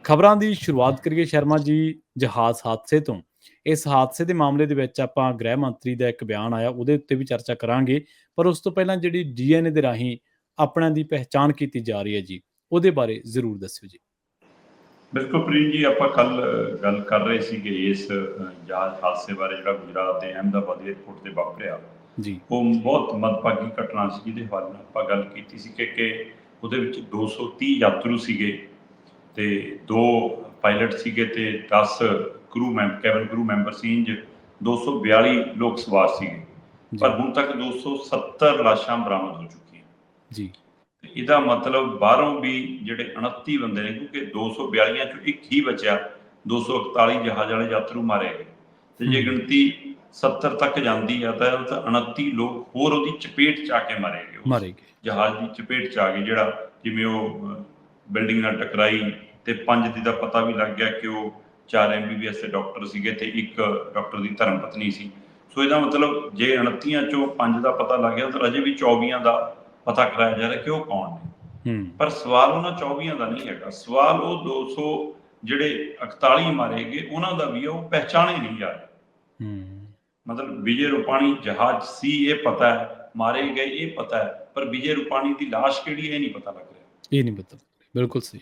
ਖਬਰਾਂ ਦੀ ਸ਼ੁਰੂਆਤ ਕਰੀਏ ਸ਼ਰਮਾ ਜੀ ਜਹਾਜ਼ ਹਾਦਸੇ ਤੋਂ। ਇਸ ਹਾਦਸੇ ਦੇ ਮਾਮਲੇ ਦੇ ਵਿੱਚ ਆਪਾਂ ਗ੍ਰਹਿ ਮੰਤਰੀ ਦਾ ਇੱਕ ਬਿਆਨ ਆਇਆ, ਉਹਦੇ ਉੱਤੇ ਵੀ ਚਰਚਾ ਕਰਾਂਗੇ। ਪਰ ਉਸ ਤੋਂ ਪਹਿਲਾਂ ਜਿਹੜੀ ਡੀਐਨਏ ਦੇ ਰਾਹੀਂ ਆਪਣਿਆਂ ਦੀ ਪਹਿਚਾਣ ਕੀਤੀ ਜਾ ਰਹੀ ਹੈ ਜੀ, ਉਹਦੇ ਬਾਰੇ ਜ਼ਰੂਰ ਦੱਸਿਓ ਜੀ। ਬਿਲਕੁਲ ਪ੍ਰੀਤ ਜੀ, ਆਪਾਂ ਕੱਲ ਗੱਲ ਕਰ ਰਹੇ ਸੀਗੇ ਇਸ ਜਹਾਜ਼ ਹਾਦਸੇ ਬਾਰੇ ਜਿਹੜਾ ਗੁਜਰਾਤ ਦੇ ਅਹਿਮਦਾਬਾਦ ਏਅਰਪੋਰਟ ਤੇ ਵਾਪਰਿਆ ਜੀ। ਉਹ ਬਹੁਤ ਮੰਦਭਾਗੀ ਘਟਨਾ ਸੀ, ਜਿਹਦੇ ਹਵਾਲੇ ਨਾਲ ਆਪਾਂ ਗੱਲ ਕੀਤੀ ਸੀ ਕਿ ਉਹਦੇ ਵਿੱਚ 230 ਯਾਤਰੂ ਸੀਗੇ ਤੇ 2 ਪਾਇਲਟ ਸੀਗੇ ਤੇ 10 ਕੈਬਨ ਕਰੂ ਮੈਂਬਰ ਸੀ। ਇੰਜ 242 ਲੋਕ ਸਵਾਰ ਸੀਗੇ, ਪਰ ਹੁਣ ਤੱਕ 270 ਲਾਸ਼ਾਂ ਬਰਾਮਦ ਹੋ ਚੁੱਕੀਆਂ ਜੀ। ਇਹਦਾ ਮਤਲਬ ਬਾਹਰੋਂ ਵੀ ਜਿਹੜੇ 29 ਬੰਦੇ ਨੇ, ਕਿਉਂਕਿ 242 ਚੋਂ ਇੱਕ ਹੀ ਬਚਿਆ, 241 ਜਹਾਜ਼ ਵਾਲੇ ਯਾਤਰੂ ਮਾਰੇ ਗਏ ਤੇ ਜੇ ਗਿਣਤੀ 70 ਤੱਕ ਜਾਂਦੀ ਆ ਤਾਂ 29 ਲੋਕ ਹੋਰ ਉਹਦੀ ਚਪੇਟ 'ਚ ਆ ਕੇ ਮਾਰੇ ਗਏ, ਜਹਾਜ਼ ਦੀ ਚਪੇਟ 'ਚ ਆ ਗਏ। ਜਿਹੜਾ ਜਿਵੇਂ ਉਹ ਬਿਲਡਿੰਗ ਨਾਲ ਟਕਰਾਈ ਤੇ 5 ਦੀ ਦਾ ਪਤਾ ਵੀ ਲੱਗ ਗਿਆ ਕਿ ਉਹ 4 MBBS ਦੇ ਡਾਕਟਰ ਸੀਗੇ ਤੇ ਇੱਕ ਡਾਕਟਰ ਦੀ ਧਰਮ ਪਤਨੀ ਸੀ। ਸੋ ਇਹਦਾ ਮਤਲਬ ਜੇ 29 ਚੋਂ 5 ਦਾ ਪਤਾ ਲੱਗ ਗਿਆ ਤਾਂ ਅਜੇ ਵੀ 24 ਦਾ ਪਤਾ ਕਰਾਇਆ ਜਾ ਰਿਹਾ ਕਿ ਉਹ ਕੌਣ ਨੇ। ਪਰ ਸਵਾਲ ਉਹਨਾਂ 24 ਦਾ ਨਹੀਂ ਹੈਗਾ, ਸਵਾਲ ਉਹ 200 ਜਿਹੜੇ 41 ਮਾਰੇ ਗਏ ਉਹਨਾਂ ਦਾ ਵੀ ਉਹ ਪਹਿਚਾਣੇ ਨਹੀਂ ਜਾ ਰਹੇ। ਮਤਲਬ ਵਿਜੇ ਰੂਪਾਣੀ ਜਹਾਜ਼ ਸੀ ਇਹ ਪਤਾ ਹੈ, ਮਾਰੇ ਗਏ ਇਹ ਪਤਾ ਹੈ, ਪਰ ਵਿਜੇ ਰੂਪਾਣੀ ਦੀ ਲਾਸ਼ ਕਿਹੜੀ ਹੈ ਇਹ ਨਹੀਂ ਪਤਾ ਲੱਗ ਰਿਹਾ। ਇਹ ਨਹੀਂ ਪਤਾ, ਬਿਲਕੁਲ ਸਹੀ।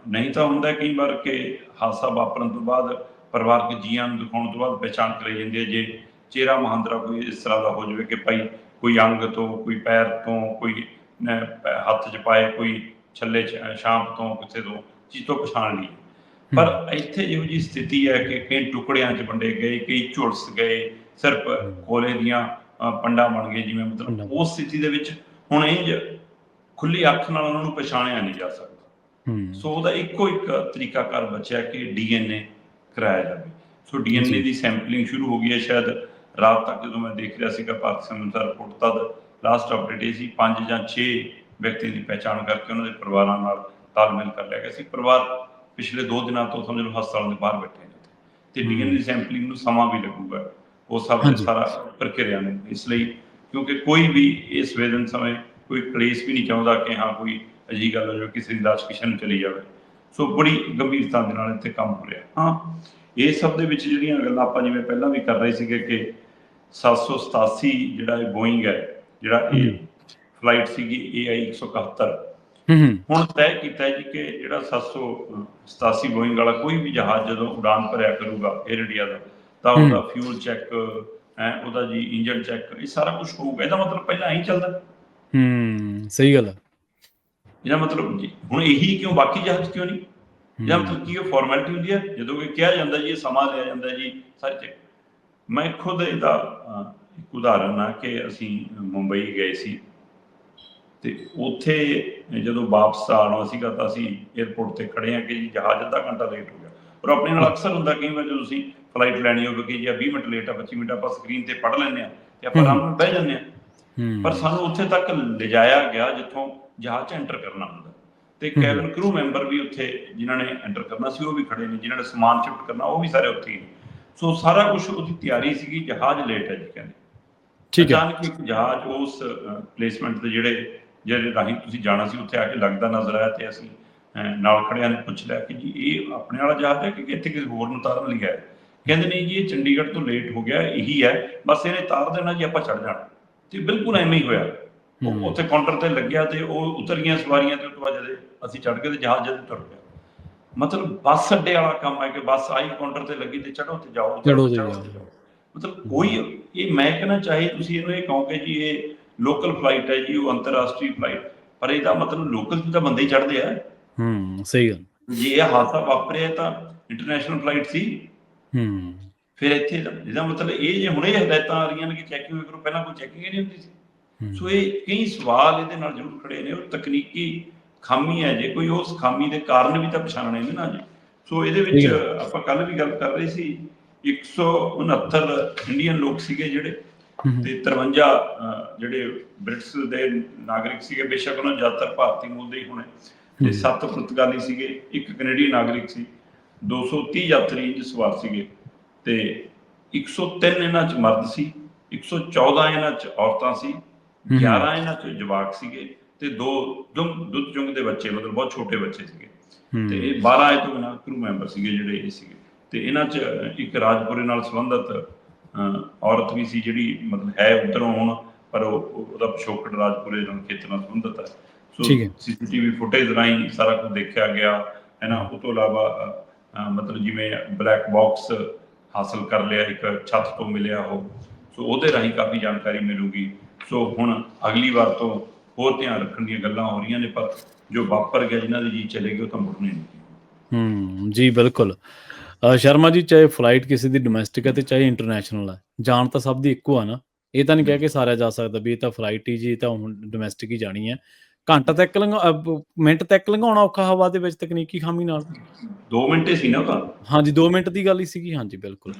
ਨਹੀਂ ਤਾਂ ਹੁੰਦਾ ਕਈ ਵਾਰ ਕਿ ਹਾਦਸਾ ਵਾਪਰਨ ਤੋਂ ਬਾਅਦ ਪਰਿਵਾਰਕ ਜੀਆਂ ਨੂੰ ਦਿਖਾਉਣ ਤੋਂ ਬਾਅਦ ਪਹਿਚਾਣ ਕਰਾਈ ਜਾਂਦੀ ਹੈ। ਜੇ ਚਿਹਰਾ ਮੁਹਾਂਦਰਾ ਕੋਈ ਇਸ ਤਰ੍ਹਾਂ ਦਾ ਹੋ ਜਾਵੇ ਕਿ ਭਾਈ ਕੋਈ ਅੰਗ ਤੋਂ, ਕੋਈ ਪੈਰ ਤੋਂ, ਕੋਈ ਹੱਥ 'ਚ ਪਾਏ, ਕੋਈ ਛੱਲੇ ਛਾਂਪ ਤੋਂ, ਕਿਸੇ ਤੋਂ ਚੀਜ਼ ਤੋਂ ਪਛਾਣ ਲਈ। ਪਰ ਇੱਥੇ ਇਹੋ ਜਿਹੀ ਸਥਿਤੀ ਹੈ ਕਿ ਕਈ ਟੁਕੜਿਆਂ 'ਚ ਵੰਡੇ ਗਏ, ਕਈ ਝੁਲਸ ਗਏ, ਸਿਰਫ ਕੋਲੇ ਦੀਆਂ ਪੰਡਾਂ ਬਣ ਗਏ ਜਿਵੇਂ। ਮਤਲਬ ਉਸ ਸਥਿਤੀ ਦੇ ਵਿੱਚ ਹੁਣ ਇੰਝ ਖੁੱਲੀ ਅੱਖ ਨਾਲ ਉਹਨਾਂ ਨੂੰ ਪਛਾਣਿਆ ਨਹੀਂ ਜਾ ਸਕਦਾ। ਸੋ ਉਹਦਾ ਇੱਕੋ ਇੱਕ ਤਰੀਕਾਕਾਰ ਬਚਿਆ ਕਿ DNA ਕਰਾਇਆ ਜਾਵੇ। ਸੋ DNA ਦੀ ਸੈਂਪਲਿੰਗ ਸ਼ੁਰੂ ਹੋ ਗਈ ਹੈ। ਸ਼ਾਇਦ ਰਾਤ ਤੱਕ ਜਦੋਂ ਮੈਂ ਦੇਖ ਰਿਹਾ ਸੀਗਾ ਭਾਰਤ ਸਮਾਚਾਰ ਰਿਪੋਰਟ, ਤਦ ਲਾਸਟ ਅਪਡੇਟ ਇਹ ਸੀ 5 ਜਾਂ 6 ਵਿਅਕਤੀਆਂ ਦੀ ਪਹਿਚਾਣ ਕਰਕੇ ਉਹਨਾਂ ਦੇ ਪਰਿਵਾਰਾਂ ਨਾਲ ਤਾਲਮੇਲ ਕਰ ਲਿਆ ਗਿਆ ਸੀ। ਪਰਿਵਾਰ ਪਿਛਲੇ 2 ਦਿਨਾਂ ਤੋਂ ਸਮਝ ਲਓ ਹਸਪਤਾਲਾਂ ਦੇ ਬਾਹਰ ਬੈਠੇ ਨੇ ਤੇ DNA ਦੀ ਸੈਂਪਲਿੰਗ ਨੂੰ ਸਮਾਂ ਵੀ ਲੱਗੂਗਾ ਉਹ ਸਭ ਦੇ ਸਾਰਾ ਪ੍ਰਕਿਰਿਆ ਨੂੰ। ਇਸ ਲਈ ਕਿਉਂਕਿ ਕੋਈ ਵੀ ਇਸ ਵੇਦਨ ਸਮੇਂ ਕੋਈ ਕਲੇਸ਼ ਵੀ ਨਹੀਂ ਚਾਹੁੰਦਾ ਕਿ ਹਾਂ ਕੋਈ ਅਜਿਹੀ ਗੱਲ ਹੋ ਜਾਵੇ ਕਿਸੇ ਦੀ ਲਾਸ਼ ਕਿਸੇ ਨੂੰ ਚਲੀ ਜਾਵੇ। ਸੋ ਬੜੀ ਗੰਭੀਰਤਾ ਦੇ ਨਾਲ ਇੱਥੇ ਕੰਮ ਹੋ ਰਿਹਾ। ਹਾਂ, ਇਹ ਸਭ ਦੇ ਵਿੱਚ ਜਿਹੜੀਆਂ ਗੱਲਾਂ ਆਪਾਂ ਜਿਵੇਂ ਪਹਿਲਾਂ ਵੀ ਕਰ ਰਹੇ ਸੀਗੇ ਕਿ 787 ਜਿਹੜਾ ਇਹ ਬੋਇੰਗ ਹੈ, ਜਿਹੜਾ ਇਹ ਫਲਾਈਟ ਸੀਗੀ AI 171, ਹੁਣ ਤੈਅ ਕੀਤਾ ਜੀ ਕਿ ਜਿਹੜਾ 787 ਬੋਇੰਗ ਵਾਲਾ ਕੋਈ ਵੀ ਜਹਾਜ਼ ਜਦੋਂ ਉਡਾਨ ਭਰਿਆ ਕਰੂਗਾ 에ਅਰ ਇੰਡੀਆ ਦਾ, ਤਾਂ ਉਹਦਾ ਫਿਊਲ ਚੈੱਕ, ਉਹਦਾ ਜੀ ਇੰਜਨ ਚੈੱਕ, ਇਹ ਸਾਰਾ ਕੁਛ ਹੋਊਗਾ। ਇਹਦਾ ਮਤਲਬ ਪਹਿਲਾਂ ਐਂ ਚੱਲਦਾ। ਸਹੀ ਗੱਲ ਹੈ। ਇਹਦਾ ਮਤਲਬ ਜੀ ਹੁਣ ਇਹੀ ਕਿਉਂ, ਬਾਕੀ ਜਹਾਜ਼ ਕਿਉਂ ਨਹੀਂ? ਇਹਦਾ ਮਤਲਬ ਕੀ ਉਹ ਫਾਰਮੈਲਿਟੀ ਹੁੰਦੀ ਹੈ ਜਦੋਂ ਕਿ ਕਿਹਾ ਜਾਂਦਾ ਜੀ ਇਹ ਸਮਾਂ ਲਿਆ ਜਾਂਦਾ ਜੀ ਸਾਰੇ ਚੈੱਕ। ਮੈਂ ਖੁਦ ਇਹਦਾ ਇੱਕ ਉਦਾਹਰਨ ਆ ਕਿ ਅਸੀਂ ਮੁੰਬਈ ਗਏ ਸੀ ਤੇ ਉੱਥੇ ਜਦੋਂ ਵਾਪਸ ਆਉਣਾ ਸੀਗਾ ਤਾਂ ਅਸੀਂ ਏਅਰਪੋਰਟ ਤੇ ਖੜੇ ਹਾਂ ਕਿ ਜੀ ਜਹਾਜ਼ ਅੱਧਾ ਘੰਟਾ ਲੇਟ ਹੋ ਗਿਆ। ਪਰ ਆਪਣੇ ਨਾਲ ਅਕਸਰ ਹੁੰਦਾ ਕਈ ਵਾਰ ਜਦੋਂ ਤੁਸੀਂ ਫਲਾਈਟ ਲੈਣੀ ਹੋਵੇ ਕਿ ਜੀ 20 ਮਿੰਟ ਲੇਟ ਆ, 25 ਮਿੰਟ ਆਪਾਂ ਸਕਰੀਨ ਤੇ ਪੜ੍ਹ ਲੈਂਦੇ ਹਾਂ ਤੇ ਆਪਾਂ ਆਰਾਮ ਨਾਲ ਬਹਿ ਜਾਂਦੇ ਹਾਂ। ਪਰ ਸਾਨੂੰ ਉੱਥੇ ਤੱਕ ਲਿਜਾਇਆ ਗਿਆ ਜਿੱਥੋਂ ਜਹਾਜ਼ 'ਚ ਐਂਟਰ ਕਰਨਾ ਹੁੰਦਾ ਤੇ ਕੈਬਨ ਕਰੂ ਮੈਂਬਰ ਵੀ ਉੱਥੇ ਜਿਨ੍ਹਾਂ ਨੇ ਐਂਟਰ ਕਰਨਾ ਸੀ ਉਹ ਵੀ ਖੜੇ ਨੇ, ਜਿਨ੍ਹਾਂ ਨੇ ਸਮਾਨ ਸ਼ਿਫਟ ਕਰਨਾ ਉਹ ਵੀ ਸਾਰੇ ਉੱਥੇ ਹੀ ਨੇ। ਸੋ ਸਾਰਾ ਕੁਛ ਉਹਦੀ ਤਿਆਰੀ ਸੀਗੀ, ਜਹਾਜ਼ ਲੇਟ ਹੈ ਜੀ ਕਹਿੰਦੇ। ਅਚਾਨਕ ਇੱਕ ਜਹਾਜ਼ ਉਸ ਪਲੇਸਮੈਂਟ ਦੇ ਜਿਹੜੇ ਰਾਹੀਂ ਤੁਸੀਂ ਜਾਣਾ ਸੀ ਉੱਥੇ ਆ ਕੇ ਲੱਗਦਾ ਨਜ਼ਰ ਆਇਆ ਤੇ ਅਸੀਂ ਨਾਲ ਖੜਿਆਂ ਨੇ ਪੁੱਛ ਲਿਆ ਕਿ ਜੀ ਇਹ ਆਪਣੇ ਵਾਲਾ ਜਹਾਜ਼ ਹੈ ਕਿ ਇੱਥੇ ਕਿਸੇ ਹੋਰ ਨੂੰ ਉਤਾਰਨ ਲਈ ਹੈ? ਕਹਿੰਦੇ ਨਹੀਂ ਜੀ ਇਹ ਚੰਡੀਗੜ੍ਹ ਤੋਂ ਲੇਟ ਹੋ ਗਿਆ, ਇਹੀ ਹੈ, ਬਸ ਇਹਨੇ ਉਤਾਰ ਦੇਣਾ ਜੀ, ਆਪਾਂ ਚੜ੍ਹ ਜਾਣਾ। ਤੇ ਬਿਲਕੁਲ ਐਵੇਂ ਹੀ ਹੋਇਆ। ਉੱਥੇ ਕਾਊਂਟਰ ਤੇ ਲੱਗਿਆ ਤੇ ਉਹ ਉਤਰ ਗਈਆਂ ਸਵਾਰੀਆਂ ਤੇ ਉਸ ਤੋਂ ਬਾਅਦ ਜਦ ਅਸੀਂ ਚੜ੍ਹ ਕੇ ਤੇ ਜਹਾਜ਼ ਜਦ ਤੁਰ ਪਿਆ। ਮਤਲਬ ਬੱਸ ਅੱਡੇ ਵਾਲਾ ਕੰਮ ਹੈ ਕਿ ਬੱਸ ਆਈ ਕਾਊਂਟਰ ਤੇ ਲੱਗੀ ਤੇ ਚੜ੍ਹੋ ਤੇ ਜਾਓ, ਚੜ੍ਹੋ ਤੇ ਜਾਓ। ਮਤਲਬ ਕੋਈ ਇਹ ਮੈਂ ਕਹਿੰਦਾ ਚਾਹੇ ਤੁਸੀਂ ਇਹਨੂੰ ਇਹ ਕਹੋ ਕਿ ਜੀ ਇਹ ਲੋਕਲ ਫਲਾਈਟ ਹੈ ਜੀ, ਉਹ ਅੰਤਰਰਾਸ਼ਟਰੀ ਫਲਾਈਟ, ਪਰ ਇਹਦਾ ਮਤਲਬ ਲੋਕਲ 'ਚ ਤਾਂ ਬੰਦੇ ਹੀ ਚੜ੍ਹਦੇ ਆ। ਸਹੀ ਗੱਲ। ਜੇ ਇਹ ਹਾਦਸਾ ਵਾਪਰਿਆ ਤਾਂ ਇੰਟਰਨੈਸ਼ਨਲ ਫਲਾਈਟ ਸੀ। ਫਿਰ ਇੱਥੇ ਇਹਦਾ ਮਤਲਬ ਇਹ ਜੇ ਹੁਣ ਇਹ ਹਦਾਇਤਾਂ ਆ ਰਹੀਆਂ ਨੇ ਕਿ ਚੈਕਿੰਗ ਕਰੋ, ਪਹਿਲਾਂ ਕੋਈ ਚੈਕਿੰਗ ਹੀ ਨਹੀਂ ਹੁੰਦੀ ਸੀ। ਸੋ ਇਹ ਕਈ ਸਵਾਲ ਇਹਦੇ ਨਾਲ ਜ਼ਰੂਰ ਖੜੇ ਨੇ। ਉਹ ਤਕਨੀਕੀ ਖਾਮੀ ਹੈ, ਜੇ ਕੋਈ ਉਸ ਖਾਮੀ ਦੇ ਕਾਰਨ ਵੀ ਤਾਂ ਪਛਾਣਨੇ ਨੇ ਨਾ ਜੀ। ਸੋ ਇਹਦੇ ਵਿੱਚ ਆਪਾਂ ਕੱਲ ਵੀ ਗੱਲ ਕਰ ਰਹੇ ਸੀ 169 ਇੰਡੀਅਨ ਲੋਕ ਸੀਗੇ ਜਿਹੜੇ ਤੇ 53 ਜਿਹੜੇ ਬ੍ਰਿਟਿਸ਼ ਦੇ ਨਾਗਰਿਕ ਸੀਗੇ। ਬੇਸ਼ੱਕ ਉਹਨਾਂ ਜ਼ਿਆਦਾਤਰ ਭਾਰਤੀ ਮੂਲ ਦੇ ਹੀ ਹੋਣੇ ਤੇ 7 ਪੁਰਤਗਾਲੀ ਸੀਗੇ, 1 ਕੈਨੇਡੀਅਨ ਨਾਗਰਿਕ ਸੀ, 230 ਯਾਤਰੀ ਸਵਾਰ ਸੀਗੇ ਤੇ 103 ਇਹਨਾਂ 'ਚ ਮਰਦ ਸੀ, 114 ਇਹਨਾਂ 'ਚ ਔਰਤਾਂ ਸੀ, 11 ਇਹਨਾਂ 'ਚ ਜਵਾਕ ਸੀਗੇ ਤੇ 2 ਦੁੱਧ ਚੁੰਗ ਦੇ ਬੱਚੇ, ਮਤਲਬ ਬਹੁਤ ਛੋਟੇ ਬੱਚੇ ਸੀਗੇ। ਤੇ ਹੂੰ ਇਹ 12 ਇਹ ਤੋਂ ਬਿਨਾਂ ਕਰੂ ਮੈਂਬਰ ਸੀਗੇ ਜਿਹੜੇ ਇਹ ਸੀਗੇ। ਤੇ ਇਹਨਾਂ 'ਚ ਇੱਕ ਰਾਜਪੁਰੇ ਨਾਲ ਸੰਬੰਧਿਤ ਔਰਤ ਵੀ ਸੀ, ਜਿਹੜੀ ਮਤਲਬ ਹੈ ਉੱਧਰੋਂ ਹੁਣ, ਪਰ ਉਹਦਾ ਪਿਛੋਕੜ ਰਾਜਪੁਰੇ ਨਾਲ ਖੇਤਰ ਨਾਲ ਸੰਬੰਧਿਤ ਹੈ। ਸੋ ਠੀਕ ਹੈ। CCTV ਫੁਟੇਜ ਰਾਹੀਂ ਸਾਰਾ ਕੁਝ ਦੇਖਿਆ ਗਿਆ ਹੈ ਨਾ। ਉਹ ਤੋਂ ਇਲਾਵਾ ਮਤਲਬ ਜਿਵੇਂ ਬਲੈਕ ਬਾਕਸ ਹਾਸਲ ਕਰ ਲਿਆ, ਇੱਕ ਛੱਤ ਤੋਂ ਮਿਲਿਆ ਉਹ, ਸੋ ਉਹਦੇ ਰਾਹੀਂ ਕਾਫੀ ਜਾਣਕਾਰੀ ਮਿਲੂਗੀ। ਸੋ ਹੁਣ ਅਗਲੀ ਵਾਰ ਤੋਂ ਹੋਰ ਧਿਆਨ ਰੱਖਣ ਦੀਆਂ ਗੱਲਾਂ ਹੋ ਰਹੀਆਂ ਨੇ, ਪਰ ਜੋ ਵਾਪਰ ਗਿਆ, ਜਿਨ੍ਹਾਂ ਦੀ ਜੀ ਚਲੇ ਗਈ, ਉਹ ਤਾਂ ਮੁੜਨੀ ਨਹੀਂ। ਜੀ ਬਿਲਕੁਲ। ਸ਼ਰਮਾ ਜੀ, ਚਾਹੇ ਫਲਾਈਟ ਕਿਸੇ ਦੀ ਡੋਮੈਸਟਿਕ ਹੈ ਤੇ ਚਾਹੇ ਇੰਟਰਨੈਸ਼ਨਲ ਹੈ, ਜਾਣ ਤਾਂ ਸਭ ਦੀ ਇੱਕੋ ਆ ਨਾ। ਇਹ ਤਾਂ ਨਹੀਂ ਕਹਿ ਕੇ ਸਾਰਿਆ ਜਾ ਸਕਦਾ ਵੀ ਇਹ ਤਾਂ ਫਲਾਈਟ ਹੀ ਜੀ, ਇਹ ਤਾਂ ਹੁਣ ਡੋਮੈਸਟਿਕ ਹੀ ਜਾਣੀ ਹੈ। ਘੰਟਾ ਤੱਕ ਮਿੰਟ ਤੱਕ ਲੰਘਾਉਣਾ ਔਖਾ ਹਵਾ ਦੇ ਵਿੱਚ ਤਕਨੀਕੀ ਖਾਮੀ ਨਾਲ। 2 ਮਿੰਟ ਹੀ ਸੀ ਨਾ ਉਹ ਤਾਂ। ਹਾਂਜੀ, 2 ਮਿੰਟ ਦੀ ਗੱਲ ਹੀ ਸੀਗੀ। ਹਾਂਜੀ ਬਿਲਕੁਲ।